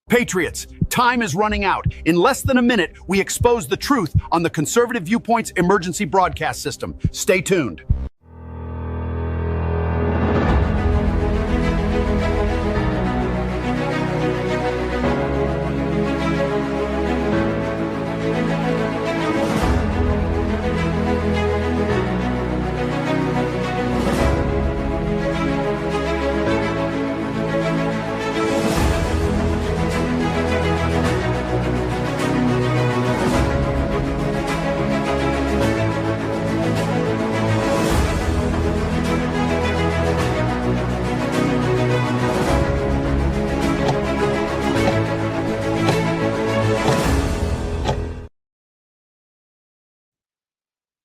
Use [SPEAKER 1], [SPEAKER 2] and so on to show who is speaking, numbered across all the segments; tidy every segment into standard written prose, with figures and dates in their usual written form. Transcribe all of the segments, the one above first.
[SPEAKER 1] Patriots, time is running out. In less than a minute, we expose the truth on the conservative Viewpoint'S emergency broadcast system. Stay tuned.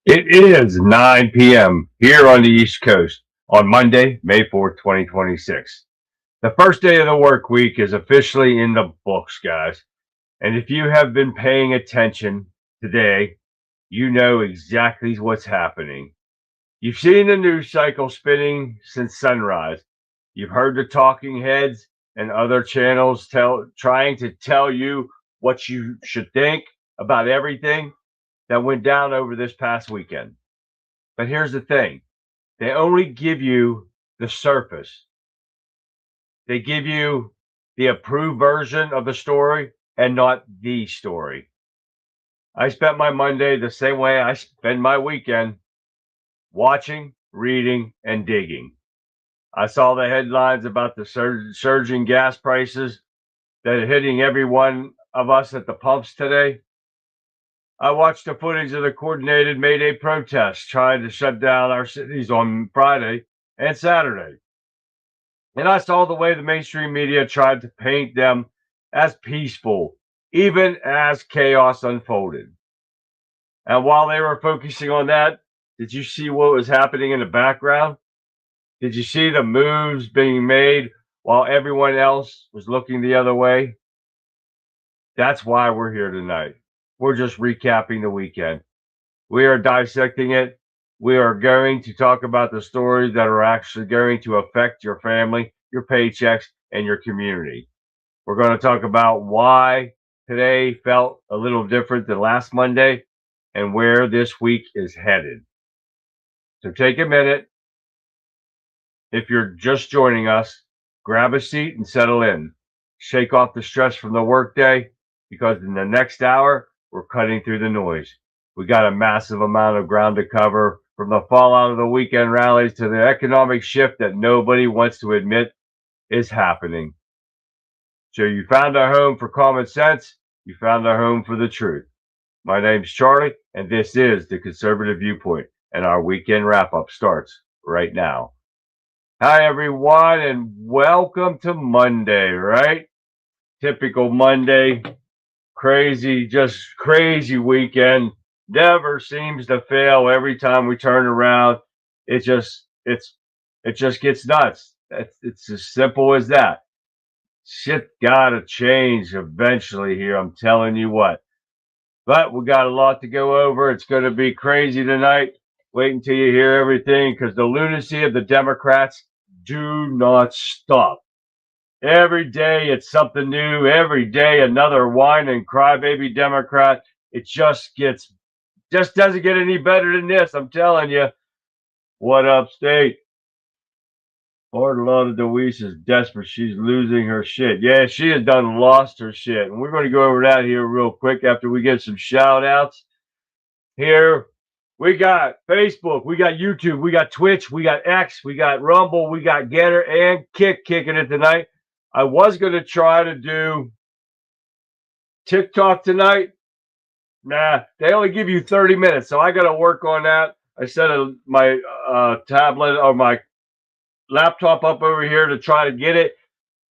[SPEAKER 2] It is 9 p.m. here on the East Coast on Monday, May 4th, 2026. The first day of the work week is officially in the books, guys. And if you have been paying attention today, you know exactly what's happening. You've seen the news cycle spinning since sunrise. You've heard the talking heads and other channels trying to tell you what you should think about everything that went down over this past weekend. But here's the thing. They only give you the surface. They give you the approved version of the story and not the story. I spent my Monday the same way I spend my weekend, watching, reading, and digging. I saw the headlines about the surging gas prices that are hitting every one of us at the pumps today. I watched the footage of the coordinated May Day protests trying to shut down our cities on Friday and Saturday. And I saw the way the mainstream media tried to paint them as peaceful, even as chaos unfolded. And while they were focusing on that, did you see what was happening in the background? Did you see the moves being made while everyone else was looking the other way? That's why we're here tonight. We're just recapping the weekend. We are dissecting it. We are going to talk about the stories that are actually going to affect your family, your paychecks, and your community. We're going to talk about why today felt a little different than last Monday and where this week is headed. So take a minute. If you're just joining us, grab a seat and settle in. Shake off the stress from the workday, because in the next hour, we're cutting through the noise. We got a massive amount of ground to cover, from the fallout of the weekend rallies to the economic shift that nobody wants to admit is happening. So you found a home for common sense. You found a home for the truth. My name's Charlie, and this is the Conservative Viewpoint, and our weekend wrap-up starts right now. Hi, everyone, and welcome to Monday, right? Typical Monday. Crazy, just crazy weekend. Never seems to fail. Every time we turn around, it just gets nuts. It's as simple as that. Shit gotta change eventually here, I'm telling you what. But we got a lot to go over. It's going to be crazy tonight. Wait until you hear everything, because the lunacy of the Democrats do not stop. Every day it's something new. Every day another whine and crybaby Democrat. It just doesn't get any better than this. I'm telling you. What up, state? Orlotta DeWeese is desperate. She's losing her shit. Yeah, she has done lost her shit. And we're going to go over that here real quick after we get some shout outs. Here we got Facebook, we got YouTube, we got Twitch, we got X, we got Rumble, we got Getter and Kick kicking it tonight. I was going to try to do TikTok tonight. Nah, they only give you 30 minutes, so I got to work on that. I set my tablet or my laptop up over here to try to get it.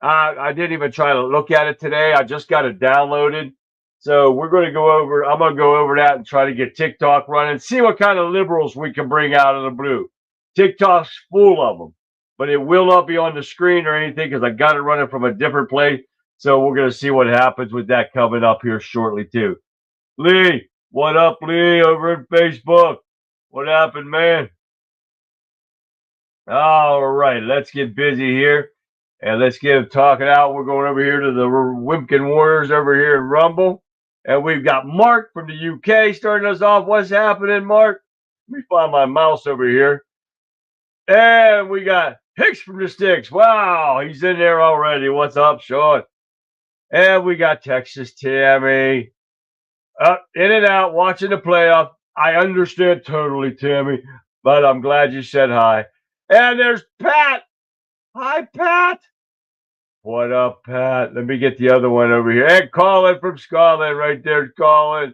[SPEAKER 2] I didn't even try to look at it today. I just got it downloaded. So I'm going to go over that and try to get TikTok running, see what kind of liberals we can bring out of the blue. TikTok's full of them, but it will not be on the screen or anything because I got it running from a different place. So we're going to see what happens with that coming up here shortly too. Lee, what up, Lee, over at Facebook? What happened, man? All right, let's get busy here. And let's get talking out. We're going over here to the Wimpkin Warriors over here in Rumble. And we've got Mark from the UK starting us off. What's happening, Mark? Let me find my mouse over here. And we got Hicks from the Sticks. Wow, he's in there already. What's up, Sean? And we got Texas Tammy. Up, in and out, watching the playoff. I understand totally, Tammy, but I'm glad you said hi. And there's Pat. Hi, Pat. What up, Pat? Let me get the other one over here. And Colin from Scotland, right there, Colin.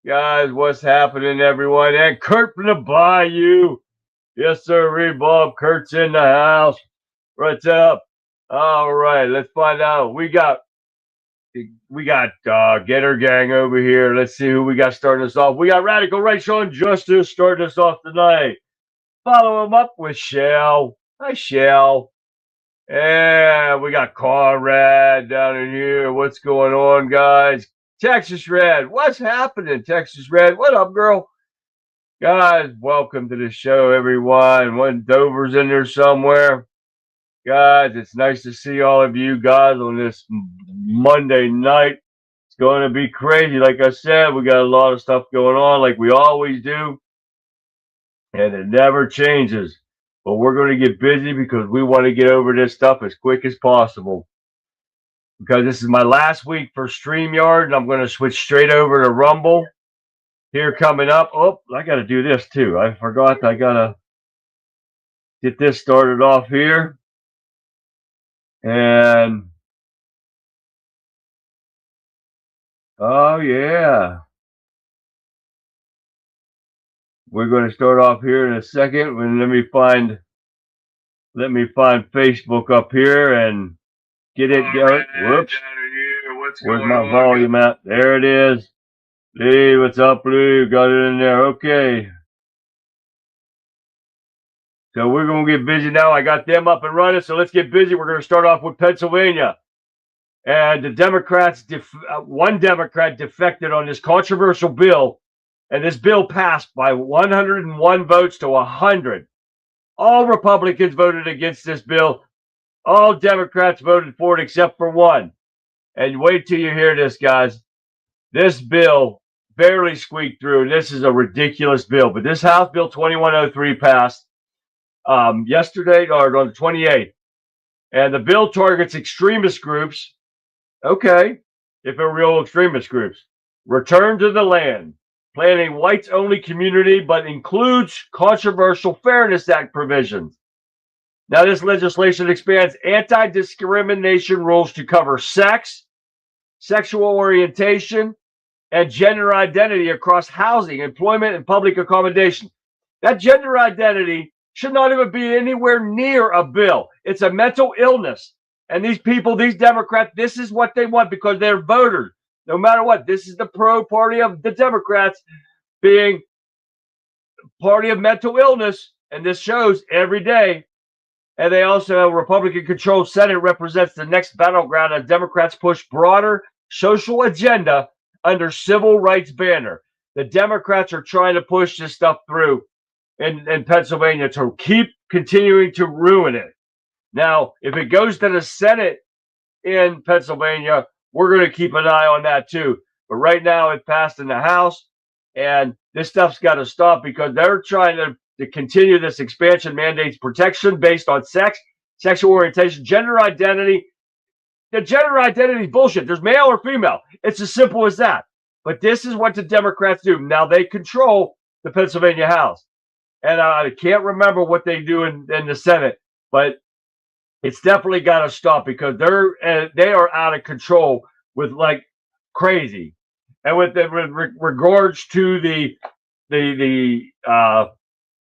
[SPEAKER 2] Guys, what's happening, everyone? And Kurt from the Bayou. Yes, sir, Bob. Kurt's in the house. What's up? All right, let's find out. We got Getter Gang over here. Let's see who we got starting us off. We got Radical Right Sean Justice starting us off tonight. Follow him up with Shell. Hi, Shell. And we got Conrad down in here. What's going on, guys? Texas Red. What's happening, Texas Red? What up, girl? Guys, welcome to the show, everyone. One Dover's in there somewhere. Guys, it's nice to see all of you guys on this Monday night. It's going to be crazy. Like I said, we got a lot of stuff going on like we always do. And it never changes. But we're going to get busy because we want to get over this stuff as quick as possible. Because this is my last week for StreamYard, and I'm going to switch straight over to Rumble. Here coming up. Oh, I got to do this too. I forgot. I got to get this started off here. And, oh, yeah. We're going to start off here in a second. And let me find Facebook up here and get it going. Whoops. Where's my volume at? There it is. Hey, what's up, Blue? Got it in there. Okay. So we're going to get busy now. I got them up and running, so let's get busy. We're going to start off with Pennsylvania. And the Democrats, one Democrat defected on this controversial bill, and this bill passed by 101 votes to 100. All Republicans voted against this bill. All Democrats voted for it except for one. And wait till you hear this, guys. This bill barely squeaked through, and this is a ridiculous bill. But this House Bill 2103 passed yesterday, or on the 28th. And the bill targets extremist groups. Okay, if they're real extremist groups. Return to the land. Planning whites-only community, but includes controversial Fairness Act provisions. Now, this legislation expands anti-discrimination rules to cover sex, sexual orientation, and gender identity across housing, employment, and public accommodation. That gender identity should not even be anywhere near a bill. It's a mental illness. And these people, these Democrats, this is what they want because they're voters. No matter what, this is the pro party of the Democrats being party of mental illness. And this shows every day. And they also have a Republican-controlled Senate represents the next battleground as Democrats push broader social agenda under civil rights banner. The Democrats are trying to push this stuff through in Pennsylvania to keep continuing to ruin it. Now, if it goes to the Senate in Pennsylvania, we're going to keep an eye on that too. But right now it passed in the House, and this stuff's got to stop because they're trying to continue this expansion mandates protection based on sex, sexual orientation, gender identity. The gender identity is bullshit. There's male or female. It's as simple as that. But this is what the Democrats do. Now they control the Pennsylvania House. And I can't remember what they do in the Senate, but it's definitely got to stop because they are out of control with like crazy. And with regards to the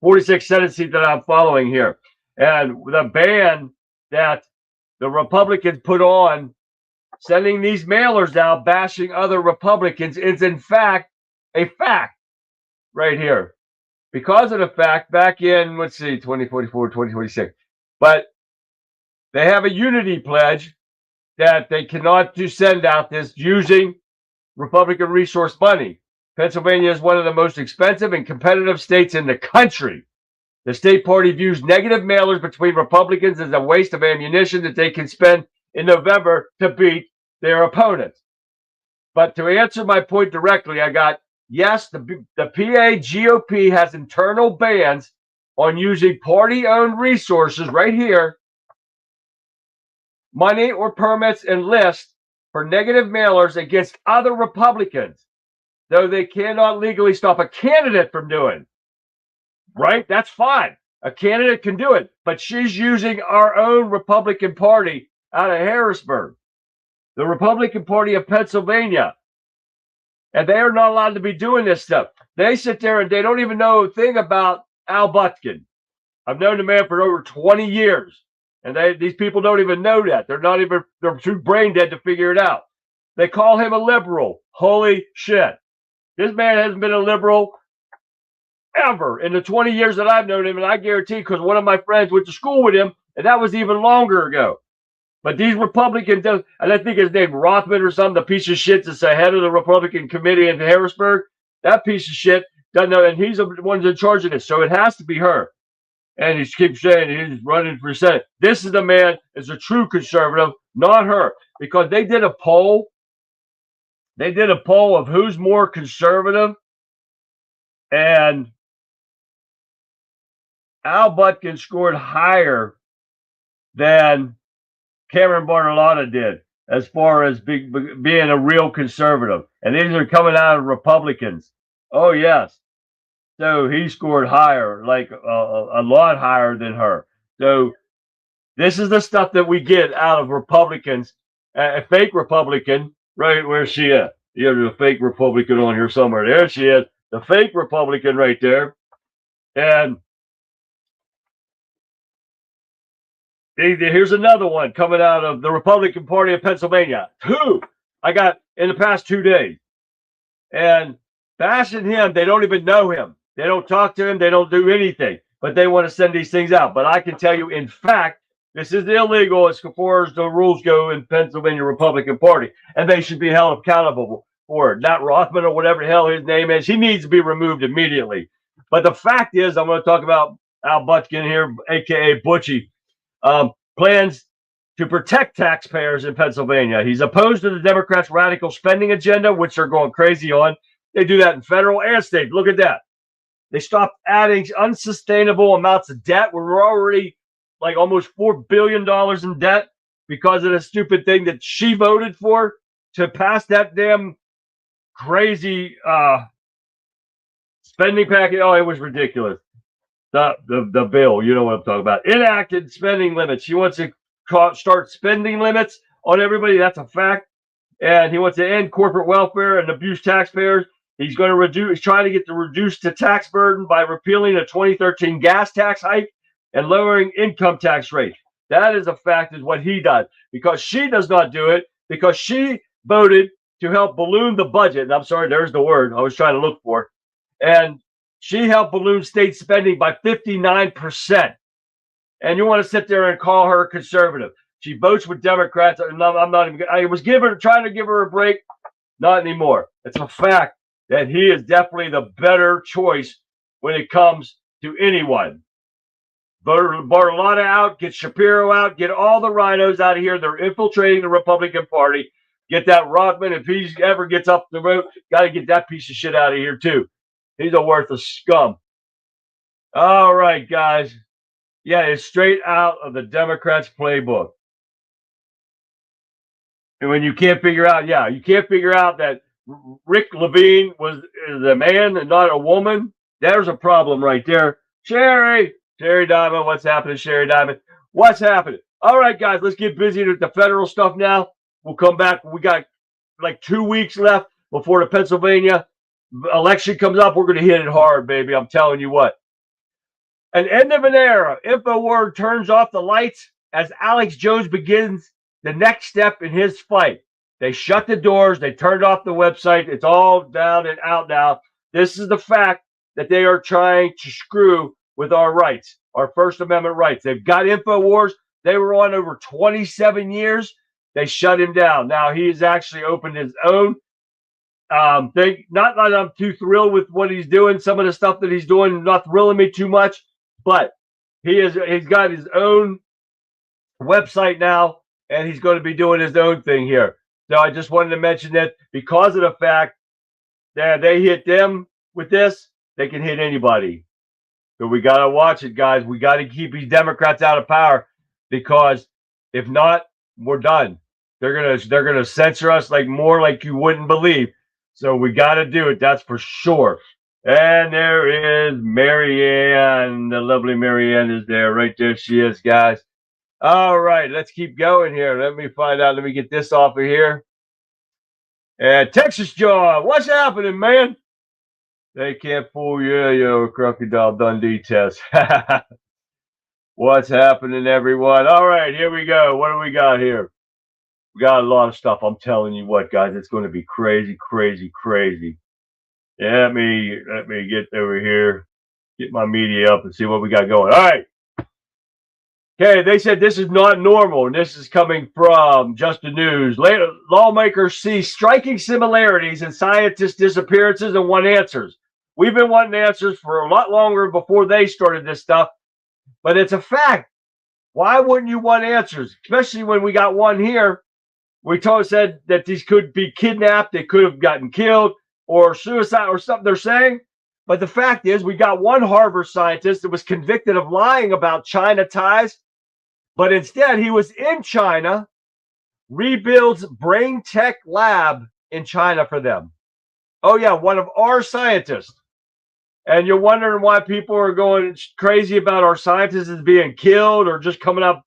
[SPEAKER 2] 46 Senate seat that I'm following here, and the ban that the Republicans put on sending these mailers out bashing other Republicans is in fact a fact right here. Because of the fact back in, let's see, 2044, 2046, but they have a unity pledge that they cannot send out this using Republican resource money. Pennsylvania is one of the most expensive and competitive states in the country. The state party views negative mailers between Republicans as a waste of ammunition that they can spend in November to beat their opponents. But to answer my point directly, I got, yes, the PA GOP has internal bans on using party-owned resources right here, money or permits and lists for negative mailers against other Republicans, though they cannot legally stop a candidate from doing. Right? That's fine. A candidate can do it, but she's using our own Republican Party out of Harrisburg, the Republican Party of Pennsylvania. And they are not allowed to be doing this stuff. They sit there and they don't even know a thing about Al Butkin. I've known the man for over 20 years, and these people don't even know that. They're too brain dead to figure it out. They call him a liberal. Holy shit. This man hasn't been a liberal ever in the 20 years that I've known him, and I guarantee, because one of my friends went to school with him, and that was even longer ago. But these Republicans, and I think his name Rothman or something, the piece of shit that's the head of the Republican committee in Harrisburg, that piece of shit doesn't know, and he's the one in charge of this, so it has to be her. And he keeps saying he's running for Senate. This is the man is a true conservative, not her, because they did a poll. They did a poll of who's more conservative, and Al Butkin scored higher than Cameron Bartolotta did as far as being a real conservative. And these are coming out of Republicans. Oh, yes. So he scored higher, like a lot higher than her. So this is the stuff that we get out of Republicans. A fake Republican, right? Where's she at? You have a fake Republican on here somewhere. There she is. The fake Republican right there. And here's another one coming out of the Republican Party of Pennsylvania. Two I got in the past 2 days. And bashing him, they don't even know him. They don't talk to him. They don't do anything. But they want to send these things out. But I can tell you, in fact, this is illegal as far as the rules go in Pennsylvania Republican Party. And they should be held accountable for it. Not Rothman or whatever the hell his name is. He needs to be removed immediately. But the fact is, I'm going to talk about Al Butkin here, a.k.a. Butchie. Plans to protect taxpayers in Pennsylvania. He's opposed to the Democrats' radical spending agenda, which they're going crazy on. They do that in federal and state. Look at that. They stopped adding unsustainable amounts of debt. We're already like almost $4 billion in debt because of the stupid thing that she voted for to pass that damn crazy spending package. Oh, it was ridiculous. The bill, you know what I'm talking about. Enacted spending limits. She wants to start spending limits on everybody. That's a fact. And he wants to end corporate welfare and abuse taxpayers. He's going to reduce. He's trying to get to reduce the tax burden by repealing a 2013 gas tax hike and lowering income tax rate. That is a fact, is what he does, because she does not do it, because she voted to help balloon the budget. And I'm sorry, there's the word I was trying to look for. And she helped balloon state spending by 59%. And you want to sit there and call her conservative. She votes with Democrats. I'm not even. I was trying to give her a break. Not anymore. It's a fact that he is definitely the better choice when it comes to anyone. Bartolotta out, get Shapiro out, get all the rhinos out of here. They're infiltrating the Republican Party. Get that Rothman, if he ever gets up the road, got to get that piece of shit out of here too. He's a worthless scum. All right, guys. Yeah, it's straight out of the Democrats' playbook. And when you can't figure out, you can't figure out that Rick Levine is a man and not a woman. There's a problem right there. Sherry Diamond, what's happening, Sherry Diamond? What's happening? All right, guys, let's get busy with the federal stuff now. We'll come back. We got like 2 weeks left before the Pennsylvania election comes up. We're going to hit it hard, baby. I'm telling you what. An end of an era. InfoWord turns off the lights as Alex Jones begins the next step in his fight. They shut the doors. They turned off the website. It's all down and out now. This is the fact that they are trying to screw with our rights, our First Amendment rights. They've got InfoWars. They were on over 27 years. They shut him down. Now he has actually opened his own thing. Not that I'm too thrilled with what he's doing. Some of the stuff that he's doing not thrilling me too much. But he's got his own website now, and he's going to be doing his own thing here. So I just wanted to mention that because of the fact that they hit them with this, they can hit anybody. So we got to watch it, guys. We got to keep these Democrats out of power, because if not, we're done. They're gonna censor us more like you wouldn't believe. So we got to do it. That's for sure. And there is Marianne. The lovely Marianne is there. Right there she is, guys. All right, let's keep going here. Let me find out. Let me get this off of here. And Texas John, what's happening, man? They can't fool you, Crocodile Dundee test. What's happening, everyone? All right, here we go. What do we got here? We got a lot of stuff. I'm telling you what, guys, it's going to be crazy, crazy, crazy. Yeah, let me get over here, get my media up and see what we got going. All right. Okay, they said this is not normal, and this is coming from Just the News. Lawmakers see striking similarities in scientists' disappearances and want answers. We've been wanting answers for a lot longer before they started this stuff, but it's a fact. Why wouldn't you want answers? Especially when we got one here. We said that these could be kidnapped, they could have gotten killed, or suicide, or something they're saying. But the fact is, we got one Harvard scientist that was convicted of lying about China ties, but instead he was in China, rebuilds brain tech lab in China for them. Oh yeah, one of our scientists. And you're wondering why people are going crazy about our scientists as being killed or just coming up,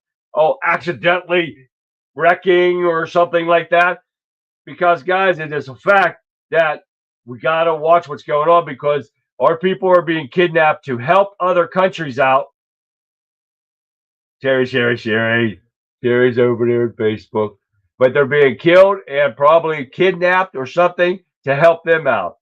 [SPEAKER 2] accidentally wrecking or something like that. Because, guys, it is a fact that we got to watch what's going on, because our people are being kidnapped to help other countries out. Sherry's over there on Facebook. But they're being killed and probably kidnapped or something to help them out.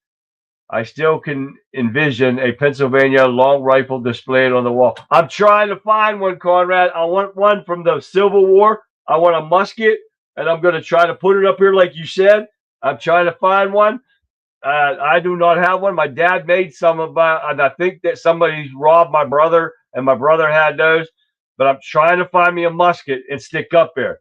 [SPEAKER 2] I still can envision a Pennsylvania long rifle displayed on the wall. I'm trying to find one, Conrad. I want one from the Civil War. I want a musket, and I'm going to try to put it up here like you said. I'm trying to find one. I do not have one. My dad made some and I think that somebody robbed my brother, and my brother had those. But I'm trying to find me a musket and stick up there.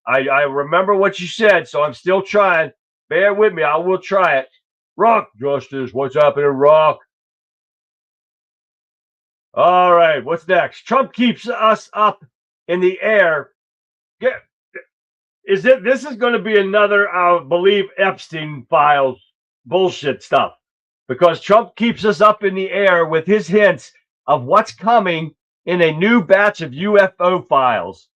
[SPEAKER 2] I remember what you said, so I'm still trying. Bear with me. I will try it. Rock Justice, what's happening, Rock? All right, what's next? Trump keeps us up in the air. This is going to be another, I believe, Epstein files bullshit stuff, because Trump keeps us up in the air with his hints of what's coming in a new batch of UFO files.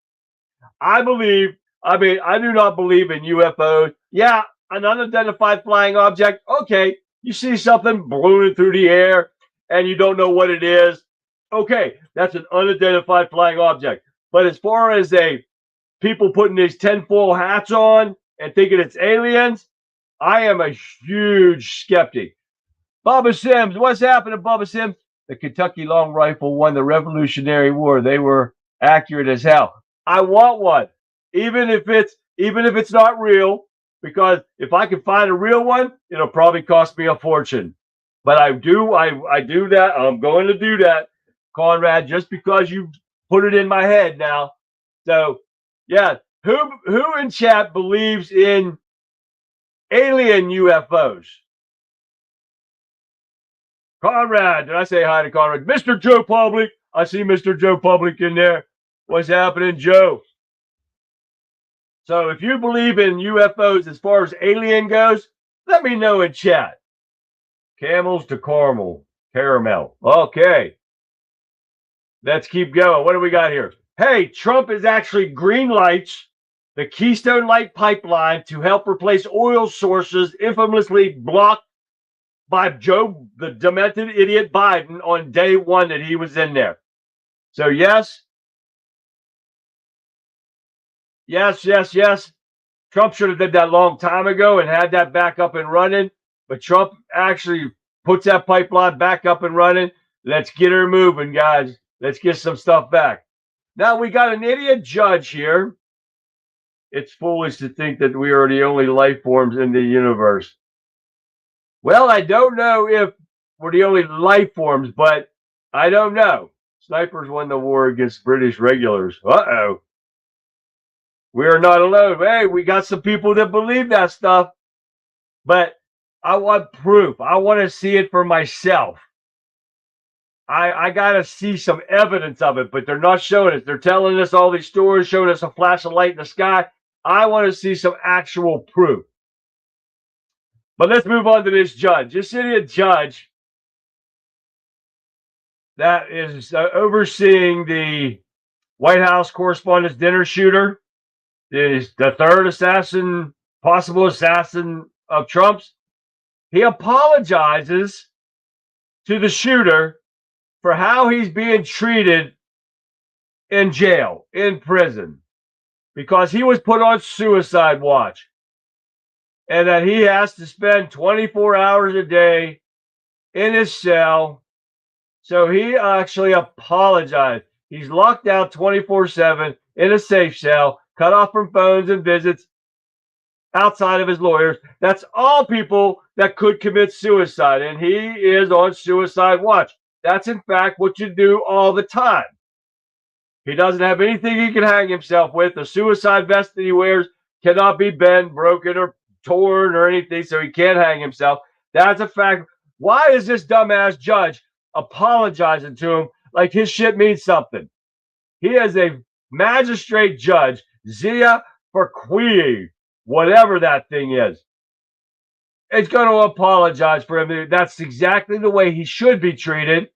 [SPEAKER 2] I do not believe in UFOs. Yeah, an unidentified flying object. Okay, you see something ballooning through the air and you don't know what it is. Okay, that's an unidentified flying object. But as far as people putting these tinfoil hats on and thinking it's aliens, I am a huge skeptic. Bubba Sims, what's happening, Bubba Sims? The Kentucky Long Rifle won the Revolutionary War. They were accurate as hell. I want one, even if it's not real. Because if I can find a real one, it'll probably cost me a fortune. But I do that. I'm going to do that, Conrad, just because you put it in my head now. So, yeah, who in chat believes in alien UFOs? Conrad, did I say hi to Conrad? Mr. Joe Public. I see Mr. Joe Public in there. What's happening, Joe? So if you believe in UFOs as far as alien goes, let me know in chat. Camels to caramel. Okay. Let's keep going. What do we got here? Hey, Trump is actually green lights the Keystone Light Pipeline to help replace oil sources infamously blocked by the demented idiot Biden on day one that he was in there. So yes. Trump should have did that a long time ago and had that back up and running. But Trump actually puts that pipeline back up and running. Let's get her moving, guys. Let's get some stuff back. Now we got an idiot judge here. It's foolish to think that we are the only life forms in the universe. Well, I don't know if we're the only life forms, but I don't know. Snipers won the war against British regulars. Uh-oh. We are not alone. Hey, we got some people that believe that stuff. But I want proof. I want to see it for myself. I got to see some evidence of it, but they're not showing us. They're telling us all these stories, showing us a flash of light in the sky. I want to see some actual proof. But let's move on to this judge. This idiot judge that is overseeing the White House Correspondents' Dinner shooter, is the third assassin, possible assassin of Trump's. He apologizes to the shooter for how he's being treated in jail, in prison, because he was put on suicide watch and that he has to spend 24 hours a day in his cell. So he actually apologized. He's locked out 24/7 in a safe cell, cut off from phones and visits outside of his lawyers. That's all people that could commit suicide, and he is on suicide watch. That's, in fact, what you do all the time. He doesn't have anything he can hang himself with. The suicide vest that he wears cannot be bent, broken, or torn or anything, so he can't hang himself. That's a fact. Why is this dumbass judge apologizing to him like his shit means something? He is a magistrate judge, Zia Farqui, whatever that thing is. It's going to apologize for him. That's exactly the way he should be treated,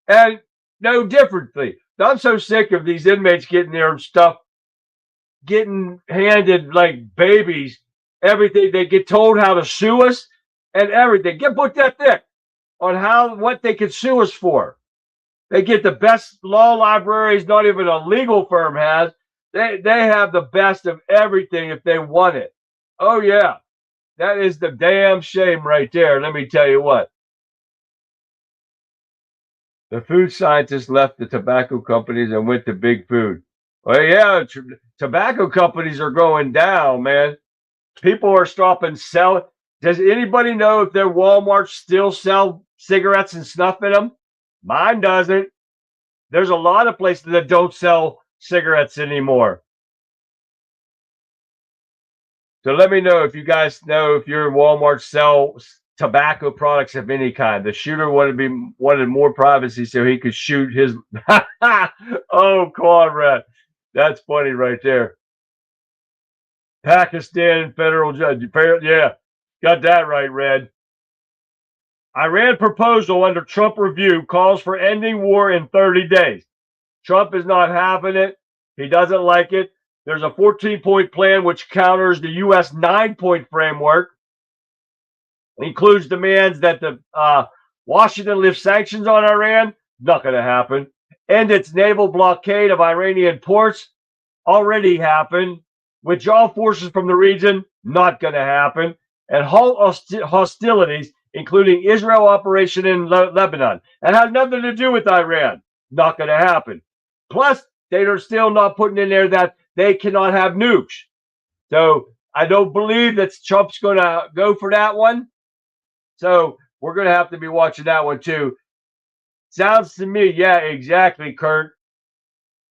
[SPEAKER 2] and no differently. I'm so sick of these inmates getting their stuff, getting handed like babies, everything. They get told how to sue us and everything. Get booked that thick on what they can sue us for. They get the best law libraries not even a legal firm has. They have the best of everything if they want it. Oh, yeah. That is the damn shame right there. Let me tell you what. The food scientists left the tobacco companies and went to big food. Well, yeah, tobacco companies are going down, man. People are stopping selling. Does anybody know if their Walmart still sell cigarettes and snuff in them? Mine doesn't. There's a lot of places that don't sell cigarettes anymore. So let me know if you guys know if your Walmart sells tobacco products of any kind. The shooter wanted more privacy so he could shoot his. Oh, Conrad, that's funny right there. Pakistan federal judge. Yeah, got that right, Red. Iran proposal under Trump review calls for ending war in 30 days. Trump is not having it. He doesn't like it. There's a 14-point plan which counters the U.S. 9-point framework. It includes demands that the Washington lift sanctions on Iran. Not going to happen. End its naval blockade of Iranian ports. Already happened. Withdraw forces from the region. Not going to happen. And halt hostilities, including Israel operation in Lebanon. That has nothing to do with Iran. Not going to happen. Plus, they are still not putting in there that they cannot have nukes. So I don't believe that Trump's going to go for that one. So we're going to have to be watching that one too. Sounds to me, yeah, exactly, Kurt.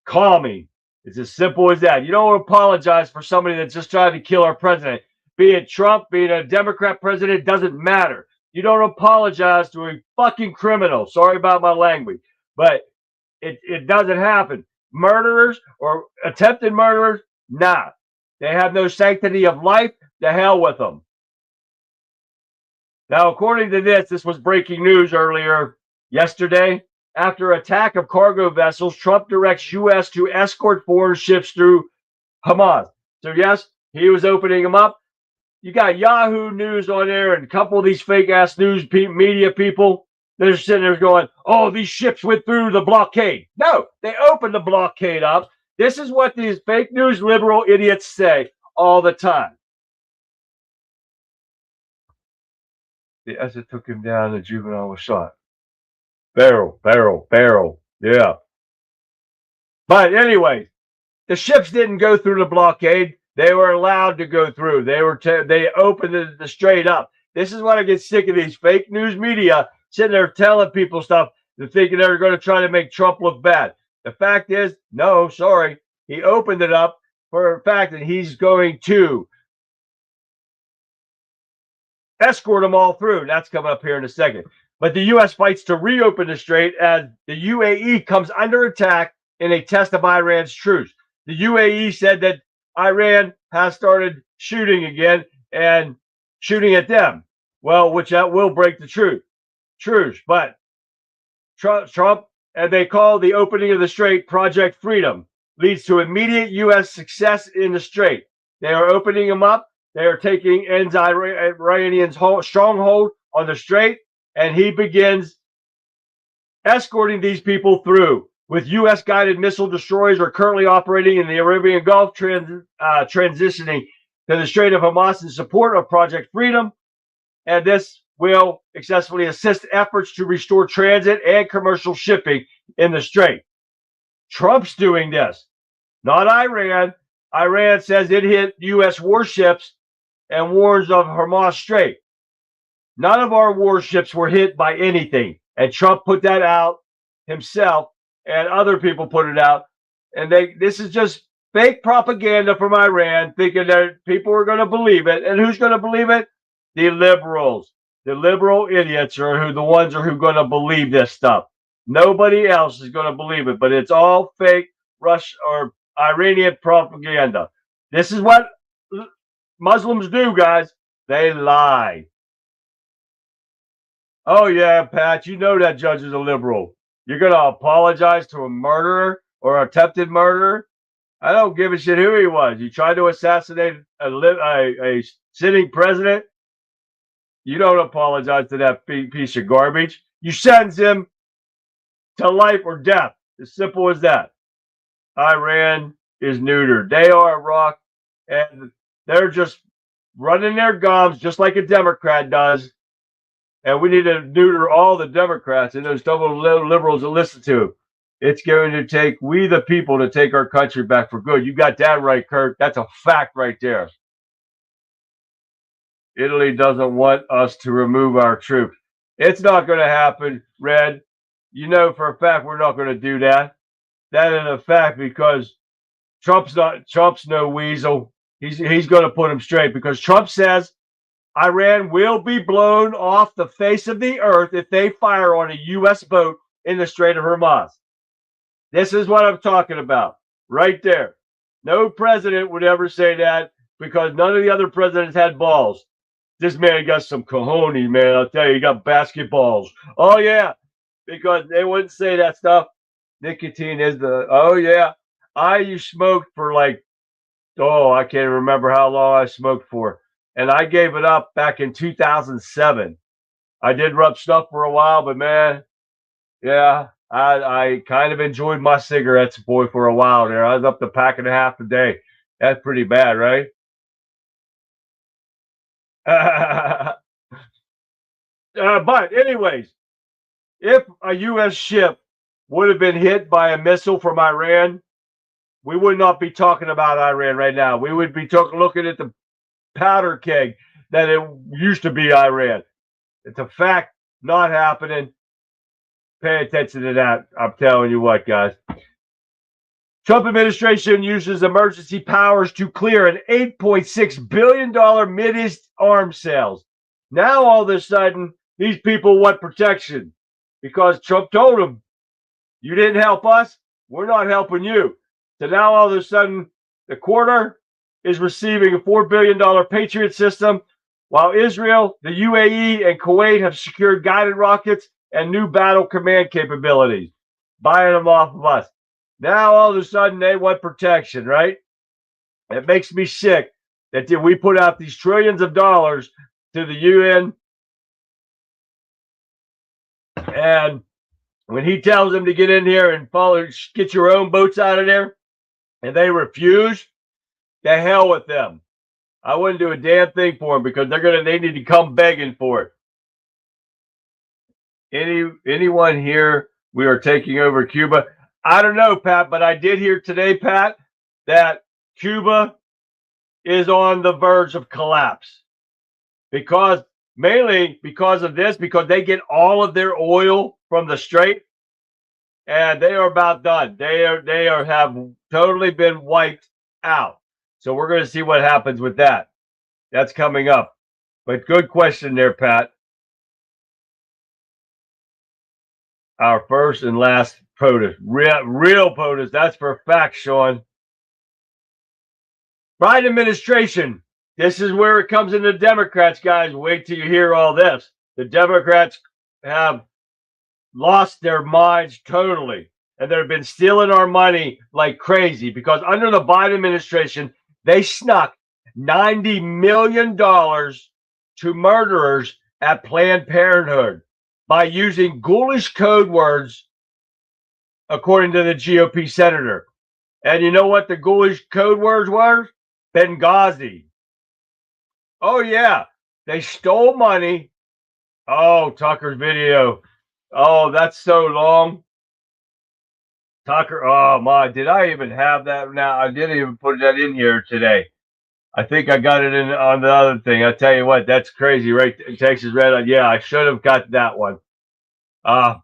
[SPEAKER 2] Calming. It's as simple as that. You don't apologize for somebody that's just trying to kill our president. Be it Trump, be it a Democrat president, doesn't matter. You don't apologize to a fucking criminal. Sorry about my language. But it doesn't happen. Murderers or attempted murderers, nah. They have no sanctity of life. The hell with them. Now, according to this was breaking news earlier yesterday. After attack of cargo vessels, Trump directs U.S. to escort foreign ships through Hamas. So, yes, he was opening them up. You got Yahoo News on there and a couple of these fake-ass news media people. They're sitting there going, oh, these ships went through the blockade. No, they opened the blockade up. This is what these fake news liberal idiots say all the time. As it took him down, the juvenile was shot. Barrel. Yeah. But anyway, the ships didn't go through the blockade. They were allowed to go through. They opened it straight up. This is what I get sick of these fake news media sitting there telling people stuff They're thinking they're going to try to make Trump look bad. The fact is, no, sorry. He opened it up for a fact that he's going to escort them all through. That's coming up here in a second. But the U.S. fights to reopen the strait as the UAE comes under attack in a test of Iran's truce. The UAE said that Iran has started shooting again and shooting at them. Well, which that will break the truce. But Trump, and they call the opening of the strait Project Freedom, leads to immediate U.S. success in the strait. They are opening them up. They are taking Iranian's stronghold on the strait, and he begins escorting these people through. With U.S. guided missile destroyers are currently operating in the Arabian Gulf, transitioning to the Strait of Hormuz in support of Project Freedom, and this will successfully assist efforts to restore transit and commercial shipping in the strait. Trump's doing this, not Iran. Iran says it hit U.S. warships and warns of Hormuz Strait. None of our warships were hit by anything, and Trump put that out himself, and other people put it out. And this is just fake propaganda from Iran, thinking that people are going to believe it. And who's going to believe it? The liberals. The liberal idiots are the ones who are going to believe this stuff. Nobody else is going to believe it, but it's all fake Russian or Iranian propaganda. This is what Muslims do, guys. They lie. Oh, yeah, Pat, you know that judge is a liberal. You're going to apologize to a murderer or attempted murderer? I don't give a shit who he was. You tried to assassinate a sitting president? You don't apologize to that piece of garbage. You sentence him to life or death. As simple as that. Iran is neutered. They are Iraq, and they're just running their gums just like a Democrat does. And we need to neuter all the Democrats and those double liberals that listen to them. It's going to take we the people to take our country back for good. You got that right, Kurt. That's a fact right there. Italy doesn't want us to remove our troops. It's not going to happen, Red. You know for a fact we're not going to do that. That is a fact because Trump's no weasel. He's going to put him straight because Trump says Iran will be blown off the face of the earth if they fire on a U.S. boat in the Strait of Hormuz. This is what I'm talking about right there. No president would ever say that because none of the other presidents had balls. This man got some cojones, man. I'll tell you, he got basketballs. Oh, yeah, because they wouldn't say that stuff. Nicotine is oh, yeah. You smoked for I can't remember how long I smoked for. And I gave it up back in 2007. I did rub stuff for a while, but man, yeah, I kind of enjoyed my cigarettes, boy, for a while there. I was up to pack and a half a day. That's pretty bad, right? But anyways, if a U.S. ship would have been hit by a missile from Iran, we would not be talking about Iran right now. We would be looking at the powder keg that it used to be Iran. It's a fact, not happening. Pay attention to that. I'm telling you what, guys. Trump administration uses emergency powers to clear an $8.6 billion Mideast arms sales. Now, all of a sudden, these people want protection because Trump told them, you didn't help us, we're not helping you. So now, all of a sudden, the quarter is receiving a $4 billion Patriot system, while Israel, the UAE, and Kuwait have secured guided rockets and new battle command capabilities, buying them off of us. Now, all of a sudden, they want protection, right? It makes me sick that we put out these trillions of dollars to the UN, and when he tells them to get in here and get your own boats out of there, and they refuse, to hell with them. I wouldn't do a damn thing for them because they need to come begging for it. Anyone here? We are taking over Cuba. I don't know, Pat, but I did hear today, Pat, that Cuba is on the verge of collapse mainly because of this, because they get all of their oil from the strait. and they are about done. They have totally been wiped out. So we're going to see what happens with that. That's coming up. But good question there, Pat. Our first and last POTUS. Real POTUS. That's for a fact, Sean. Biden administration. This is where it comes into the Democrats, guys. Wait till you hear all this. The Democrats have lost their minds totally. And they've been stealing our money like crazy because under the Biden administration, they snuck $90 million to murderers at Planned Parenthood by using ghoulish code words, according to the GOP senator. And you know what the ghoulish code words were? Benghazi. Oh, yeah. They stole money. Oh, Tucker's video. Oh, that's so long. Tucker, oh, my. Did I even have that now? I didn't even put that in here today. I think I got it in on the other thing. I tell you what, that's crazy, right? Texas Red. Yeah, I should have got that one.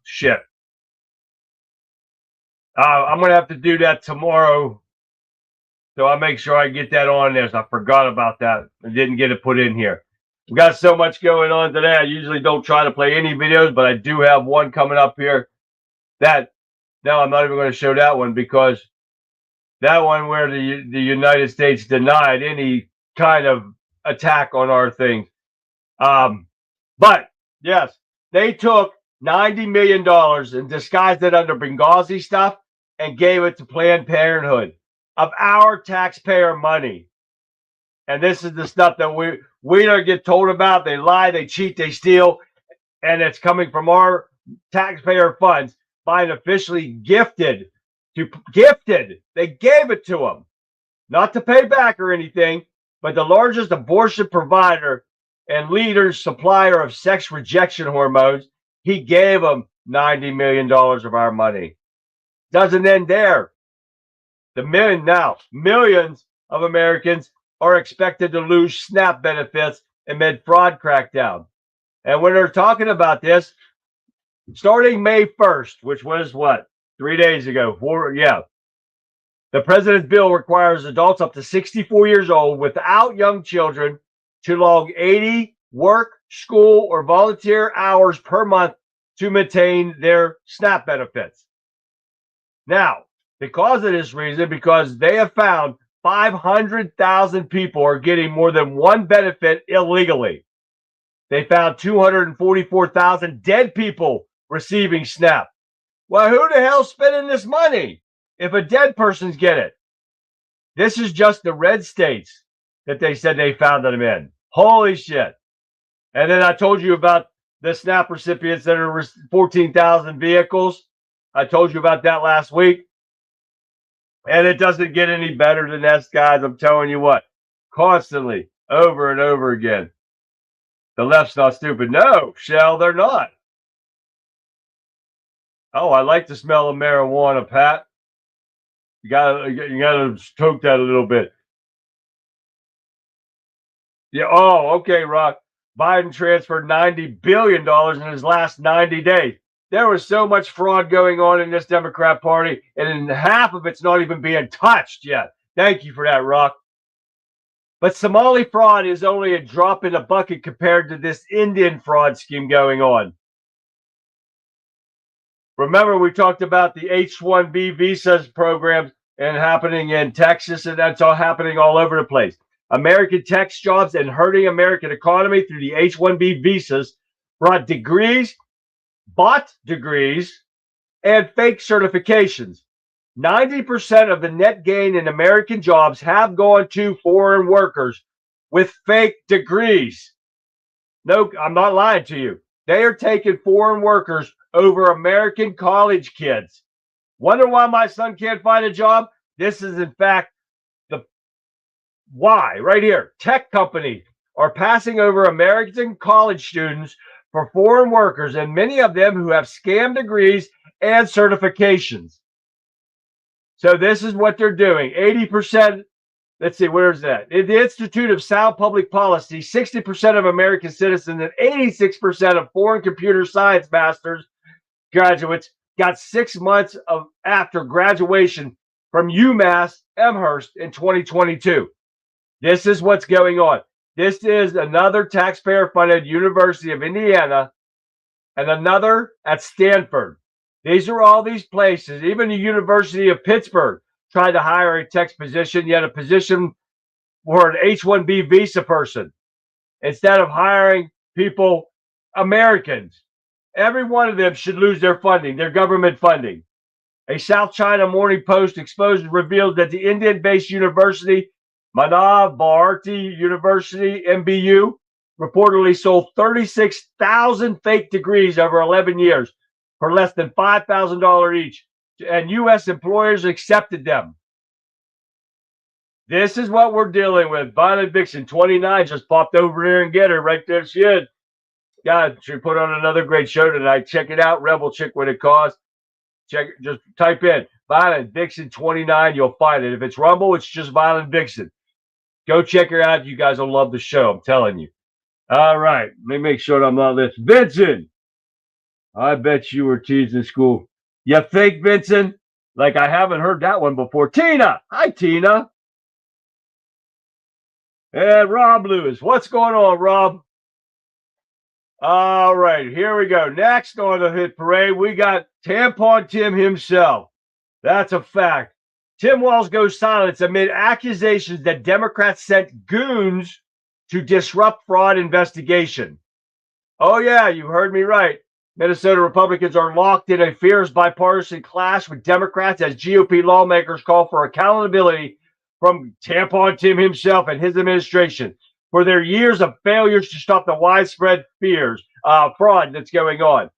[SPEAKER 2] Shit. I'm going to have to do that tomorrow. So I'll make sure I get that on there. So I forgot about that. I didn't get it put in here. We got so much going on today. I usually don't try to play any videos, but I do have one coming up here. That, no, I'm not even going to show that one because that one where the United States denied any kind of attack on our things. But, yes, they took $90 million and disguised it under Benghazi stuff and gave it to Planned Parenthood of our taxpayer money. And this is the stuff that we don't get told about. They lie, they cheat, they steal, and it's coming from our taxpayer funds by an officially gifted. They gave it to them, not to pay back or anything, but the largest abortion provider and leader supplier of sex rejection hormones. He gave them $90 million of our money. Doesn't end there. Millions of Americans are expected to lose SNAP benefits amid fraud crackdown. And when they're talking about this, starting May 1st, which was what? 3 days ago. The president's bill requires adults up to 64 years old without young children to log 80 work, school, or volunteer hours per month to maintain their SNAP benefits. Now, because of this reason, because they have found 500,000 people are getting more than one benefit illegally. They found 244,000 dead people receiving SNAP. Well, who the hell's spending this money if a dead person's get it? This is just the red states that they said they found them in. Holy shit. And then I told you about the SNAP recipients that are 14,000 vehicles. I told you about that last week. And it doesn't get any better than that, guys. I'm telling you what. Constantly, over and over again. The left's not stupid. No, Shell, they're not. Oh, I like the smell of marijuana, Pat. You gotta stroke that a little bit. Yeah. Oh, okay, Rock. Biden transferred $90 billion in his last 90 days. There was so much fraud going on in this Democrat Party, and half of it's not even being touched yet. Thank you for that, Rock. But Somali fraud is only a drop in the bucket compared to this Indian fraud scheme going on. Remember, we talked about the H-1B visas programs and happening in Texas, and that's all happening all over the place. American tech jobs and hurting American economy through the H-1B visas bought degrees, and fake certifications. 90% of the net gain in American jobs have gone to foreign workers with fake degrees. No, I'm not lying to you. They are taking foreign workers over American college kids. Wonder why my son can't find a job? This is, in fact, the why right here. Tech companies are passing over American college students for foreign workers, and many of them who have scam degrees and certifications. So this is what they're doing. 80%, let's see, where is that? In the Institute of Sound Public Policy, 60% of American citizens and 86% of foreign computer science masters graduates got 6 months of after graduation from UMass Amherst in 2022. This is what's going on. This is another taxpayer-funded University of Indiana and another at Stanford. These are all these places. Even the University of Pittsburgh tried to hire a tech position, yet a position for an H-1B visa person instead of hiring people, Americans. Every one of them should lose their funding, their government funding. A South China Morning Post exposed revealed that the Indian-based university, Manav Bharati University, MBU, reportedly sold 36,000 fake degrees over 11 years for less than $5,000 each, and U.S. employers accepted them. This is what we're dealing with. Violent Vixen 29 just popped over here and get her right there. She is. God, she put on another great show tonight. Check it out. Rebel Chick what it costs. Check, just type in Violent Vixen 29. You'll find it. If it's Rumble, it's just Violent Vixen. Go check her out. You guys will love the show. I'm telling you. All right. Let me make sure I'm not listening. Vincent, I bet you were teased in school. You think, Vincent? Like I haven't heard that one before. Tina. Hi, Tina. And Rob Lewis. What's going on, Rob? All right, here we go. Next on the hit parade, we got Tampon Tim himself. That's a fact. Tim Walz goes silent amid accusations that Democrats sent goons to disrupt fraud investigation. Oh, yeah, you heard me right. Minnesota Republicans are locked in a fierce bipartisan clash with Democrats as GOP lawmakers call for accountability from Tampon Tim himself and his administration for their years of failures to stop the widespread fraud that's going on.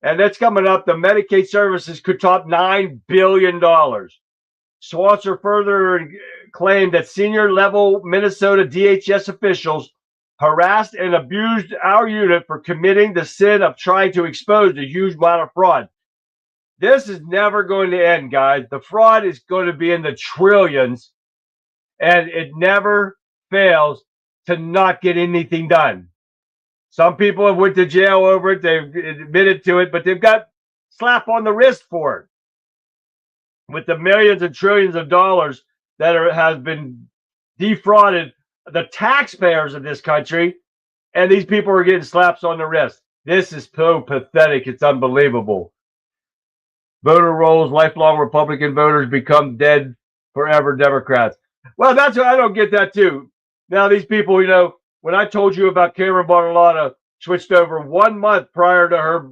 [SPEAKER 2] And that's coming up. The Medicaid services could top $9 billion. Swatzer further claimed that senior-level Minnesota DHS officials harassed and abused our unit for committing the sin of trying to expose the huge amount of fraud. This is never going to end, guys. The fraud is going to be in the trillions, and it never fails to not get anything done. Some people have went to jail over it. They've admitted to it, but they've got slap on the wrist for it. With the millions and trillions of dollars that has been defrauded the taxpayers of this country, and these people are getting slaps on the wrist. This is so pathetic. It's unbelievable. Voter rolls, lifelong Republican voters become dead forever Democrats. Well, that's what I don't get that too. Now, these people, you know, when I told you about Cameron Bartolotta switched over 1 month prior to her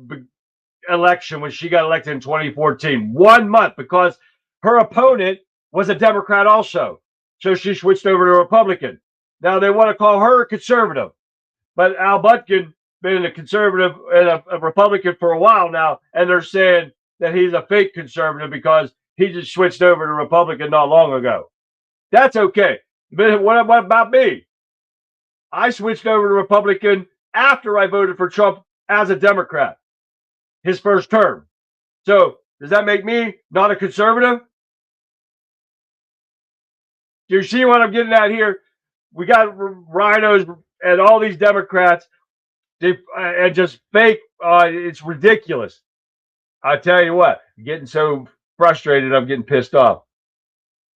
[SPEAKER 2] election when she got elected in 2014, 1 month, because her opponent was a Democrat also. So she switched over to Republican. Now they want to call her a conservative, but Al Butkin been a conservative and a Republican for a while now, and they're saying that he's a fake conservative because he just switched over to Republican not long ago. That's okay. But what about me? I switched over to Republican after I voted for Trump as a Democrat, his first term. So does that make me not a conservative? Do you see what I'm getting at here? We got rhinos and all these Democrats, and just fake. It's ridiculous. I tell you what, I'm getting so frustrated, I'm getting pissed off.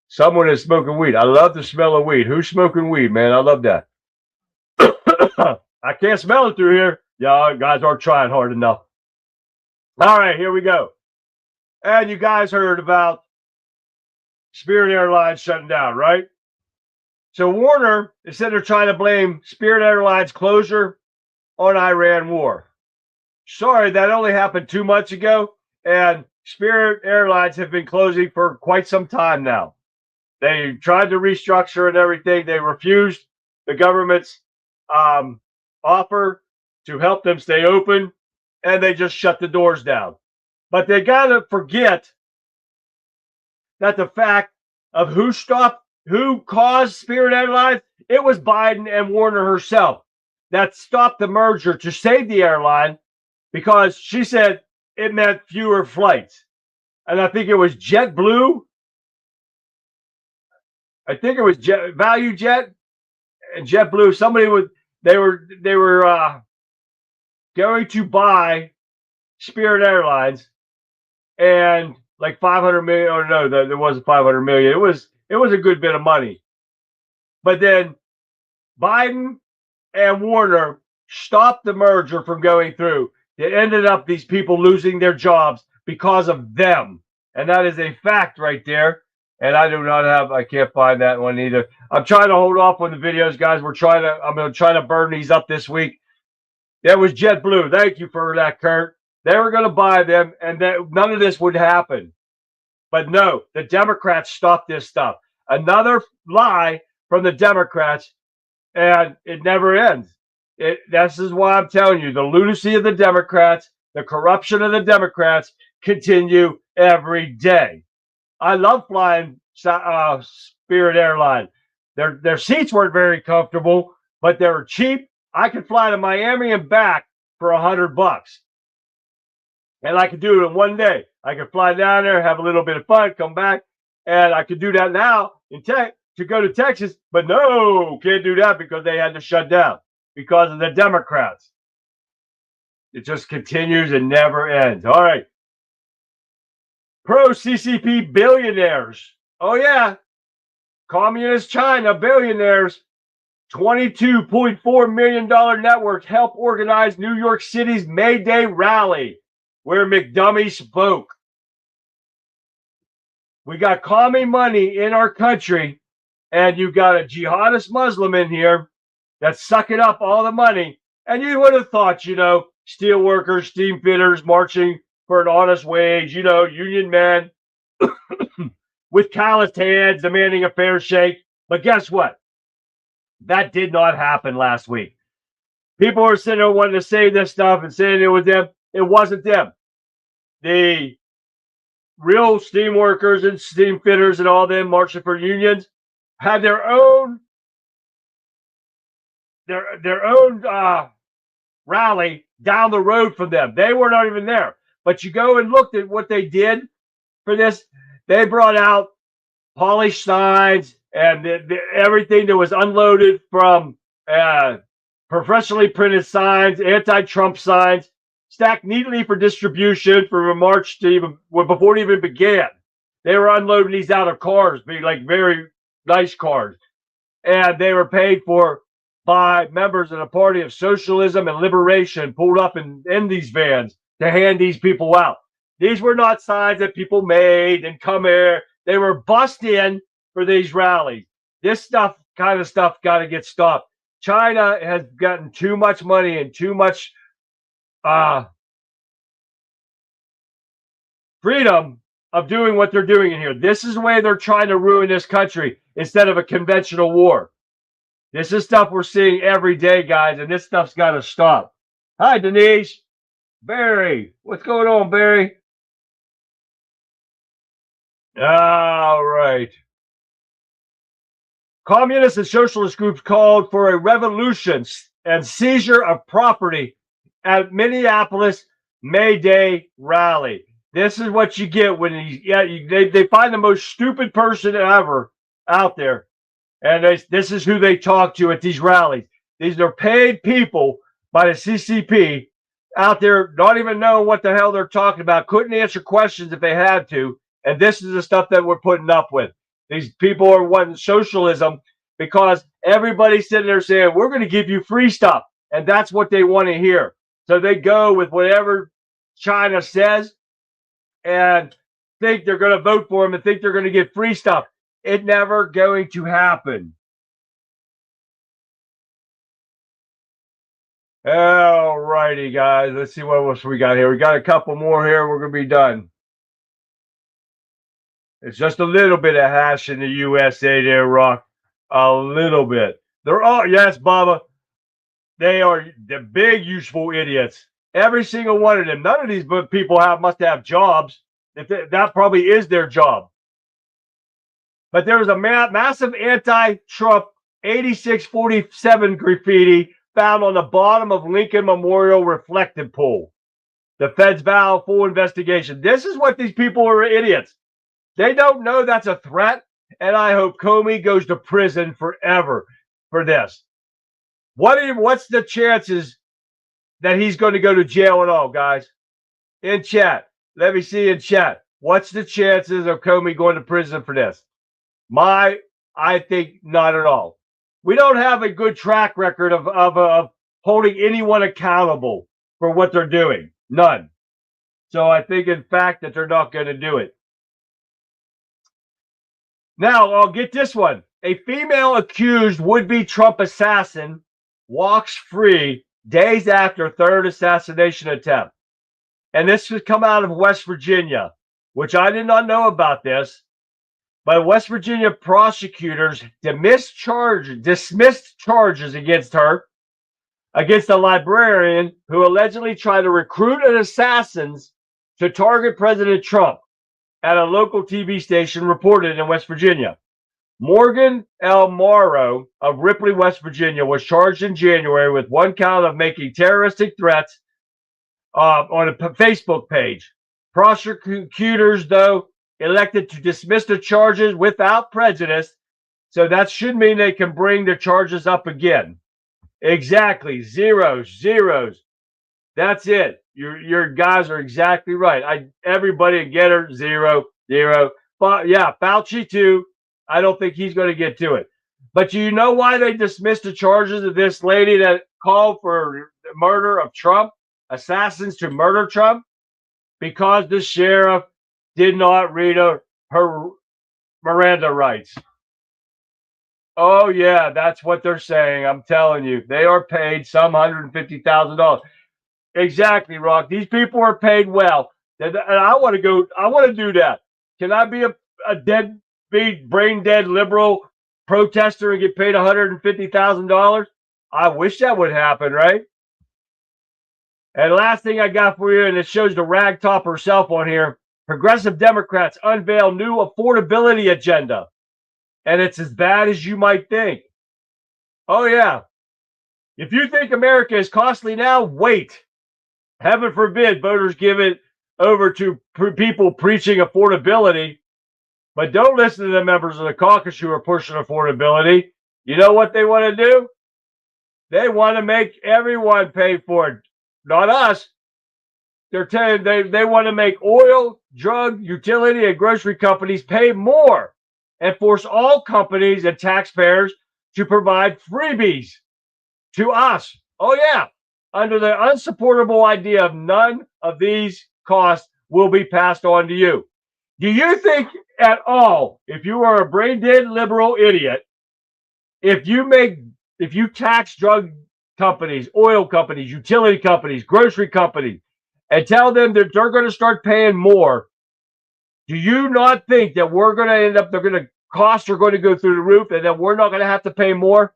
[SPEAKER 2] Someone is smoking weed. I love the smell of weed. Who's smoking weed, man? I love that. I can't smell it through here. Yeah, guys aren't trying hard enough. All right, here we go. And you guys heard about Spirit Airlines shutting down, right? So Warner is said they're trying to blame Spirit Airlines closure on Iran war. Sorry, that only happened 2 months ago, and Spirit Airlines have been closing for quite some time now. They tried to restructure and everything. They refused the government's offer to help them stay open, and they just shut the doors down. But they got to forget that the fact of who caused Spirit Airlines, it was Biden and Warner herself that stopped the merger to save the airline because she said it meant fewer flights. And I think it was JetBlue. I think it was Value Jet and JetBlue. They were going to buy Spirit Airlines and like 500 million. Or no, there wasn't 500 million. It was a good bit of money. But then Biden and Warner stopped the merger from going through. It ended up these people losing their jobs because of them. And that is a fact right there. And I do not have, I can't find that one either. I'm trying to hold off on the videos, guys. I'm going to try to burn these up this week. That was JetBlue. Thank you for that, Kurt. They were going to buy them, and none of this would happen. But no, the Democrats stopped this stuff. Another lie from the Democrats, and it never ends. This is why I'm telling you, the lunacy of the Democrats, the corruption of the Democrats continue every day. I love flying Spirit Airline. Their seats weren't very comfortable, but they were cheap. I could fly to Miami and back for $100, and I could do it in one day. I could fly down there, have a little bit of fun, come back, and I could do that now to go to Texas. But no, can't do that because they had to shut down because of the Democrats. It just continues and never ends. All right. Pro-CCP billionaires. Oh, yeah. Communist China billionaires. $22.4 million network helped organize New York City's May Day rally, where McDummy spoke. We got commie money in our country, and you got a jihadist Muslim in here that's sucking up all the money. And you would have thought, steel workers, steam fitters marching for an honest wage, union men with calloused hands demanding a fair shake. But guess what? That did not happen last week. People were sitting there wanting to say this stuff and saying it was them. It wasn't them. The real steam workers and steam fitters and all them marching for unions had their own rally down the road from them. They were not even there. But you go and looked at what they did for this. They brought out polished signs and everything that was unloaded from professionally printed signs, anti-Trump signs, stacked neatly for distribution for a march to before it even began. They were unloading these out of cars, being like very nice cars. And they were paid for by members of the Party of Socialism and Liberation, pulled up in these vans to hand these people out. These were not signs that people made and come here. They were bussed in for these rallies. This kind of stuff got to get stopped. China has gotten too much money and too much freedom of doing what they're doing in here. This is the way they're trying to ruin this country instead of a conventional war. This is stuff we're seeing every day, guys, and this stuff's got to stop. Hi, Denise. Barry. What's going on, Barry? All right. Communist and socialist groups called for a revolution and seizure of property at Minneapolis May Day rally. This is what you get when they find the most stupid person ever out there. And this is who they talk to at these rallies. These are paid people by the CCP out there, not even knowing what the hell they're talking about, couldn't answer questions if they had to. And this is the stuff that we're putting up with. These people are wanting socialism because everybody's sitting there saying, we're going to give you free stuff. And that's what they want to hear. So they go with whatever China says and think they're going to vote for them and think they're going to get free stuff. It's never going to happen. All righty, guys. Let's see what else we got here. We got a couple more here. We're going to be done. It's just a little bit of hash in the USA there, Rock. A little bit. They're all, yes, Baba. They are the big, useful idiots. Every single one of them. None of these people must have jobs. That probably is their job. But there was a massive anti-Trump 8647 graffiti found on the bottom of Lincoln Memorial reflective pool. The feds vow full investigation. This is what these people are idiots. They don't know that's a threat, and I hope Comey goes to prison forever for this. What's the chances that he's going to go to jail at all, guys? In chat. let me see in chat. What's the chances of Comey going to prison for this? I think not at all. We don't have a good track record of holding anyone accountable for what they're doing. None. So I think, in fact, that they're not going to do it. Now, I'll get this one. A female accused would-be Trump assassin walks free days after third assassination attempt. And this has come out of West Virginia, which I did not know about this. But West Virginia prosecutors dismissed charges against her, against a librarian who allegedly tried to recruit assassins to target President Trump at a local TV station reported in West Virginia. Morgan L. Morrow of Ripley, West Virginia, was charged in January with one count of making terroristic threats on a Facebook page. Prosecutors, though, elected to dismiss the charges without prejudice, so that should mean they can bring the charges up again. Exactly. Zeros. That's it. Your guys are exactly right. Everybody get her 0. But yeah, Fauci too. I don't think he's going to get to it. But do you know why they dismissed the charges of this lady that called for the murder of Trump, assassins to murder Trump? Because the sheriff did not read her Miranda rights. Oh, yeah, that's what they're saying. I'm telling you. They are paid some $150,000. Exactly, Rock. These people are paid well. And I want to do that. Can I be a deadbeat, brain-dead liberal protester and get paid $150,000? I wish that would happen, right? And last thing I got for you, and it shows the ragtop herself on here. Progressive Democrats unveil new affordability agenda. And it's as bad as you might think. Oh, yeah. If you think America is costly now, wait. Heaven forbid voters give it over to people preaching affordability. But don't listen to the members of the caucus who are pushing affordability. You know what they want to do? They want to make everyone pay for it. Not us. They're telling they want to make oil, drug, utility, and grocery companies pay more and force all companies and taxpayers to provide freebies to us. Oh, yeah. Under the unsupportable idea of none of these costs will be passed on to you. Do you think at all, if you are a brain-dead liberal idiot, if you tax drug companies, oil companies, utility companies, grocery companies, and tell them that they're going to start paying more, do you not think that we're going to end up, costs are going to go through the roof and that we're not going to have to pay more?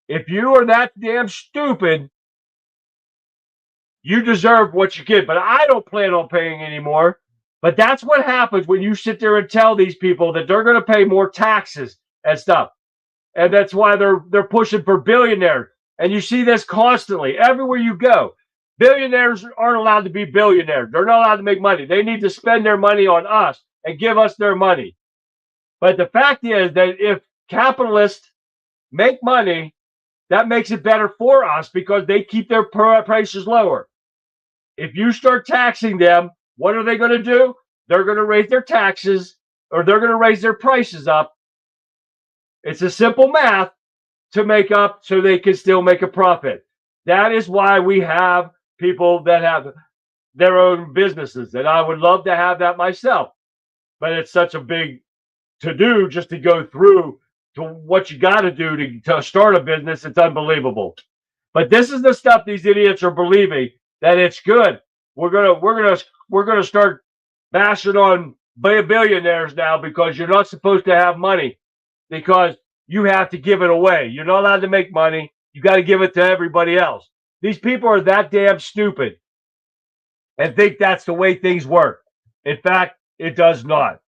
[SPEAKER 2] If you are that damn stupid, you deserve what you get. But I don't plan on paying anymore. But that's what happens when you sit there and tell these people that they're going to pay more taxes and stuff. And that's why they're pushing for billionaires. And you see this constantly everywhere you go. Billionaires aren't allowed to be billionaires. They're not allowed to make money. They need to spend their money on us and give us their money. But the fact is that if capitalists make money, that makes it better for us because they keep their prices lower. If you start taxing them, what are they going to do? They're going to raise their taxes or they're going to raise their prices up. It's a simple math to make up so they can still make a profit. That is why we have people that have their own businesses. And I would love to have that myself. But it's such a big to-do just to go through to what you got to do to start a business. It's unbelievable. But this is the stuff these idiots are believing, that it's good. We're gonna start bashing on billionaires now because you're not supposed to have money because you have to give it away. You're not allowed to make money. You got to give it to everybody else. These people are that damn stupid and think that's the way things work. In fact, it does not.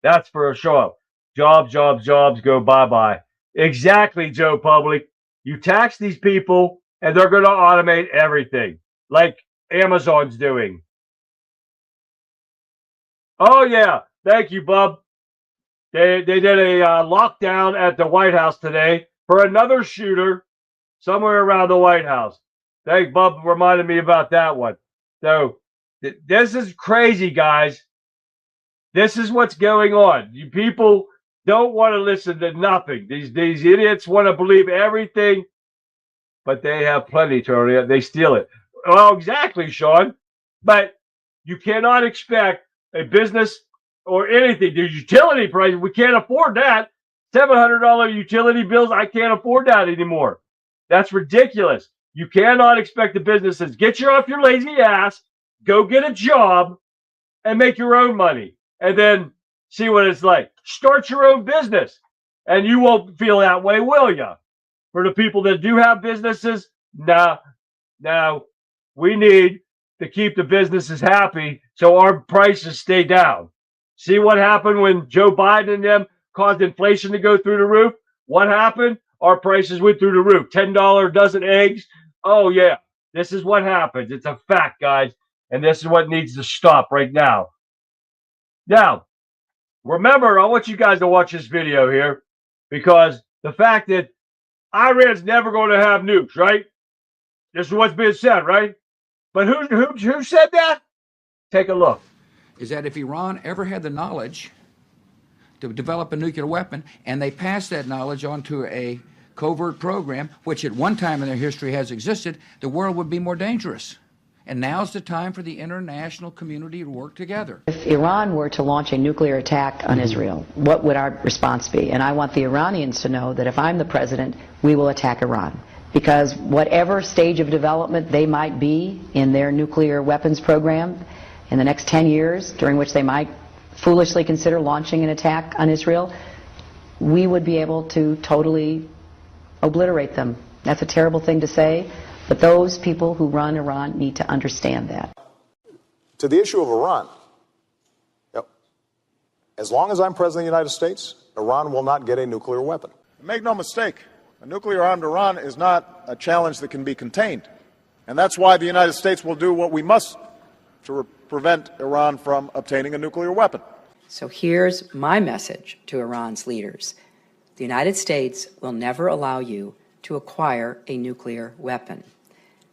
[SPEAKER 2] That's for sure. Jobs go bye-bye. Exactly, Joe Public. You tax these people and they're going to automate everything like Amazon's doing. Oh, yeah. Thank you, Bub. They did a lockdown at the White House today for another shooter somewhere around the White House. Thank Bub reminded me about that one. So This is crazy, guys. This is what's going on. You people don't want to listen to nothing. These idiots want to believe everything, but they have plenty, Tony. They steal it. Well, exactly, Sean. But you cannot expect a business or anything. The utility prices, we can't afford that. $700 utility bills, I can't afford that anymore. That's ridiculous. You cannot expect the businesses, get you off your lazy ass, go get a job, and make your own money. And then see what it's like. Start your own business. And you won't feel that way, will you? For the people that do have businesses, no, we need to keep the businesses happy so our prices stay down. See what happened when Joe Biden and them caused inflation to go through the roof? What happened? Our prices went through the roof. $10 a dozen eggs. Oh, yeah. This is what happens. It's a fact, guys. And this is what needs to stop right now. Now, remember, I want you guys to watch this video here because the fact that Iran's never going to have nukes, right? This is what's being said, right? But who said that? Take a look.
[SPEAKER 3] Is that if Iran ever had the knowledge to develop a nuclear weapon and they passed that knowledge onto a covert program, which at one time in their history has existed, the world would be more dangerous. And now's the time for the international community to work together.
[SPEAKER 4] If Iran were to launch a nuclear attack on Israel, what would our response be? And I want the Iranians to know that if I'm the president, we will attack Iran. Because whatever stage of development they might be in their nuclear weapons program in the next 10 years, during which they might foolishly consider launching an attack on Israel, we would be able to totally obliterate them. That's a terrible thing to say, but those people who run Iran need to understand that.
[SPEAKER 5] To the issue of Iran, as long as I'm president of the United States, Iran will not get a nuclear weapon.
[SPEAKER 6] Make no mistake, a nuclear-armed Iran is not a challenge that can be contained. And that's why the United States will do what we must to prevent Iran from obtaining a nuclear weapon.
[SPEAKER 7] So here's my message to Iran's leaders. The United States will never allow you to acquire a nuclear weapon.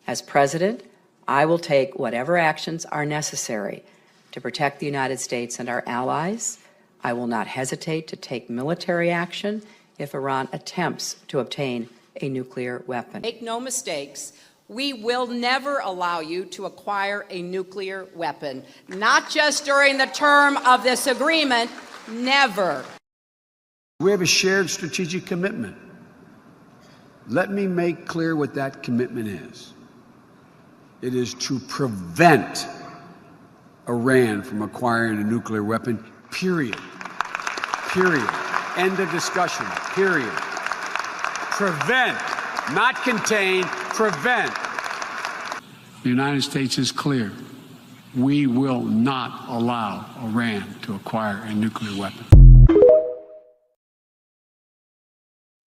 [SPEAKER 7] As president, I will take whatever actions are necessary to protect the United States and our allies. I will not hesitate to take military action if Iran attempts to obtain a nuclear weapon.
[SPEAKER 8] Make no mistakes, we will never allow you to acquire a nuclear weapon. Not just during the term of this agreement, never.
[SPEAKER 9] We have a shared strategic commitment. Let me make clear what that commitment is. It is to prevent Iran from acquiring a nuclear weapon, period. Period. End of discussion, period. Prevent, not contain, prevent. The United States is clear. We will not allow Iran to acquire a nuclear weapon.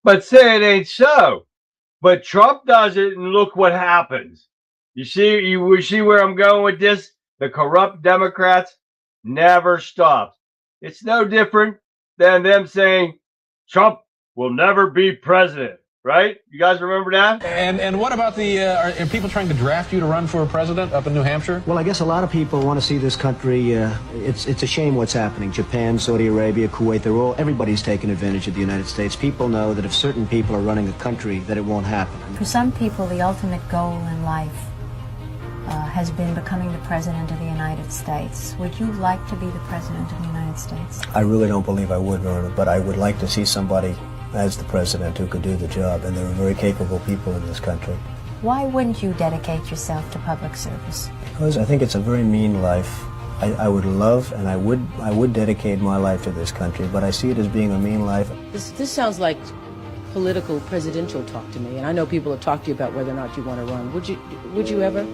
[SPEAKER 2] But say it ain't so. But Trump does it, and look what happens. You see where I'm going with this? The corrupt Democrats never stop. It's no different than them saying Trump will never be president, right? You guys remember that?
[SPEAKER 10] And what about are people trying to draft you to run for president up in New Hampshire?
[SPEAKER 11] Well, I guess a lot of people want to see this country. It's a shame what's happening. Japan, Saudi Arabia, Kuwait, everybody's taking advantage of the United States. People know that if certain people are running a country, that it won't happen.
[SPEAKER 12] For some people, the ultimate goal in life has been becoming the president of the United States. Would you like to be the president of the United States?
[SPEAKER 11] I really don't believe I would, Verna, but I would like to see somebody as the president who could do the job, and there are very capable people in this country.
[SPEAKER 12] Why wouldn't you dedicate yourself to public service?
[SPEAKER 11] Because I think it's a very mean life. I would love and I would dedicate my life to this country, but I see it as being a mean life.
[SPEAKER 13] This sounds like political presidential talk to me, and I know people have talked to you about whether or not you want to run. Would you ever?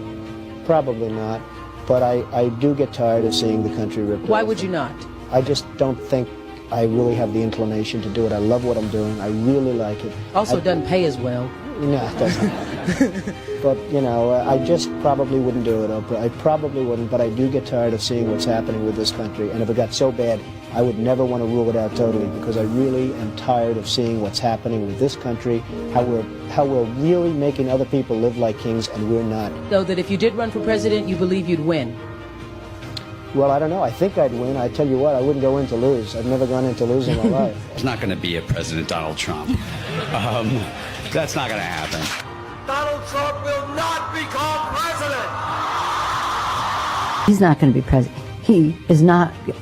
[SPEAKER 11] Probably not, but I do get tired of seeing the country ripped.
[SPEAKER 13] Why would you not?
[SPEAKER 11] I just don't think I really have the inclination to do it. I love what I'm doing. I really like it.
[SPEAKER 13] Also, it doesn't pay as well.
[SPEAKER 11] No, it doesn't. But, I just probably wouldn't do it, Oprah. I probably wouldn't, but I do get tired of seeing what's happening with this country. And if it got so bad, I would never want to rule it out totally, because I really am tired of seeing what's happening with this country, how we're really making other people live like kings, and we're not.
[SPEAKER 13] So that if you did run for president, you believe you'd win?
[SPEAKER 11] Well, I don't know. I think I'd win. I tell you what, I wouldn't go in to lose. I've never gone into losing in my life.
[SPEAKER 14] There's not going to be a President Donald Trump. That's not going to happen.
[SPEAKER 15] Donald Trump will not become president.
[SPEAKER 12] He's not going to be president.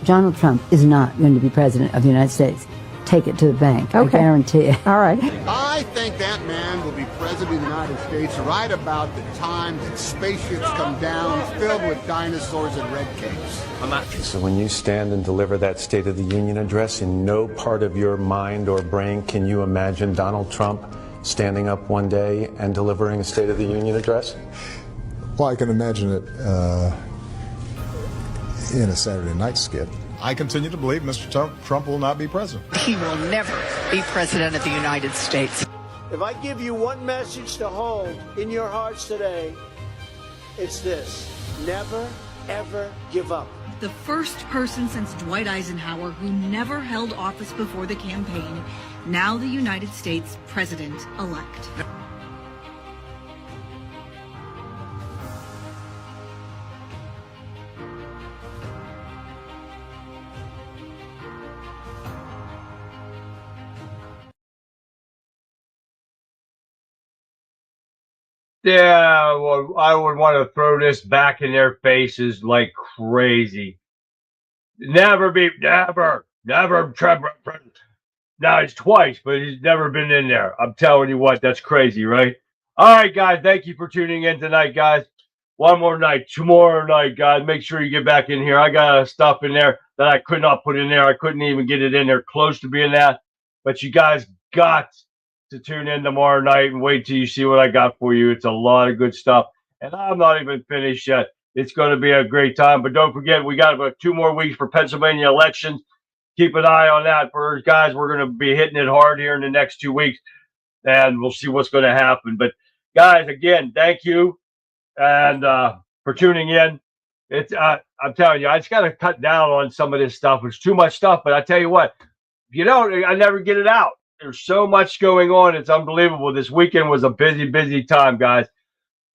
[SPEAKER 12] Donald Trump is not going to be president of the United States. Take it to the bank. Okay. I guarantee it. All right.
[SPEAKER 16] I think that man will be president of the United States right about the time that spaceships come down filled with dinosaurs and red capes.
[SPEAKER 17] So when you stand and deliver that State of the Union address, in no part of your mind or brain can you imagine Donald Trump standing up one day and delivering a State of the Union address?
[SPEAKER 5] Well, I can imagine it in a Saturday night skit. I continue to believe Mr. Trump will not be president.
[SPEAKER 18] He will never be president of the United States.
[SPEAKER 11] If I give you one message to hold in your hearts today, it's this: never, ever give up.
[SPEAKER 19] The first person since Dwight Eisenhower who never held office before the campaign, now the United States president-elect.
[SPEAKER 2] Yeah, well, I would want to throw this back in their faces like crazy. Never Trump. Now he's twice, but he's never been in there. I'm telling you what, that's crazy, right? All right, guys, thank you for tuning in tonight, guys. One more night, tomorrow night, guys. Make sure you get back in here. I got stuff in there that I could not put in there. I couldn't even get it in there close to being that. But you guys got to tune in tomorrow night and wait till you see what I got for you. It's a lot of good stuff. And I'm not even finished yet. It's going to be a great time. But don't forget, we got about 2 more weeks for Pennsylvania elections. Keep an eye on that for us, guys. We're going to be hitting it hard here in the next 2 weeks. And we'll see what's going to happen. But, guys, again, thank you and for tuning in. It's I'm telling you, I just got to cut down on some of this stuff. It's too much stuff. But I tell you what, I never get it out. There's so much going on. It's unbelievable. This weekend was a busy, busy time, guys.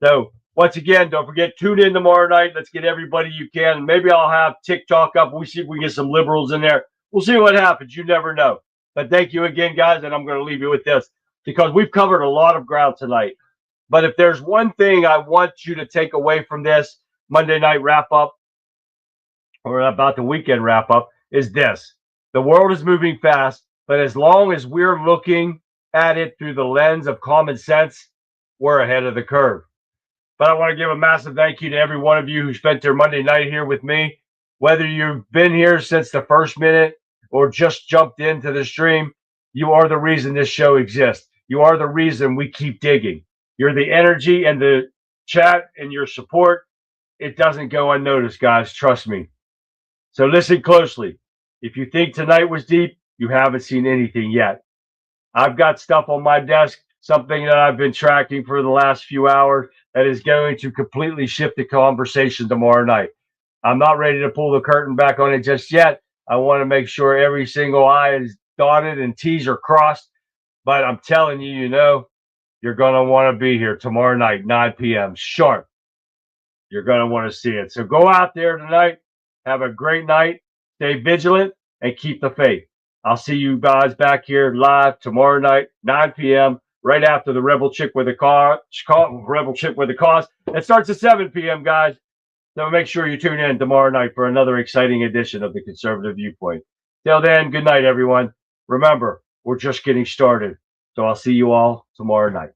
[SPEAKER 2] So, once again, don't forget, tune in tomorrow night. Let's get everybody you can. Maybe I'll have TikTok up. We'll see if we can get some liberals in there. We'll see what happens. You never know. But thank you again, guys, and I'm going to leave you with this because we've covered a lot of ground tonight. But if there's one thing I want you to take away from this Monday night wrap-up or about the weekend wrap-up is this. The world is moving fast. But as long as we're looking at it through the lens of common sense, we're ahead of the curve. But I want to give a massive thank you to every one of you who spent their Monday night here with me. Whether you've been here since the first minute or just jumped into the stream, you are the reason this show exists. You are the reason we keep digging. You're the energy and the chat and your support. It doesn't go unnoticed, guys. Trust me. So listen closely. If you think tonight was deep, you haven't seen anything yet. I've got stuff on my desk, something that I've been tracking for the last few hours that is going to completely shift the conversation tomorrow night. I'm not ready to pull the curtain back on it just yet. I want to make sure every single I is dotted and T's are crossed. But I'm telling you, you're going to want to be here tomorrow night, 9 p.m. sharp. You're going to want to see it. So go out there tonight. Have a great night. Stay vigilant and keep the faith. I'll see you guys back here live tomorrow night, 9 p.m., right after the Rebel Chick with the Cause. It starts at 7 p.m., guys. So make sure you tune in tomorrow night for another exciting edition of the Conservative Viewpoint. Till then, good night, everyone. Remember, we're just getting started. So I'll see you all tomorrow night.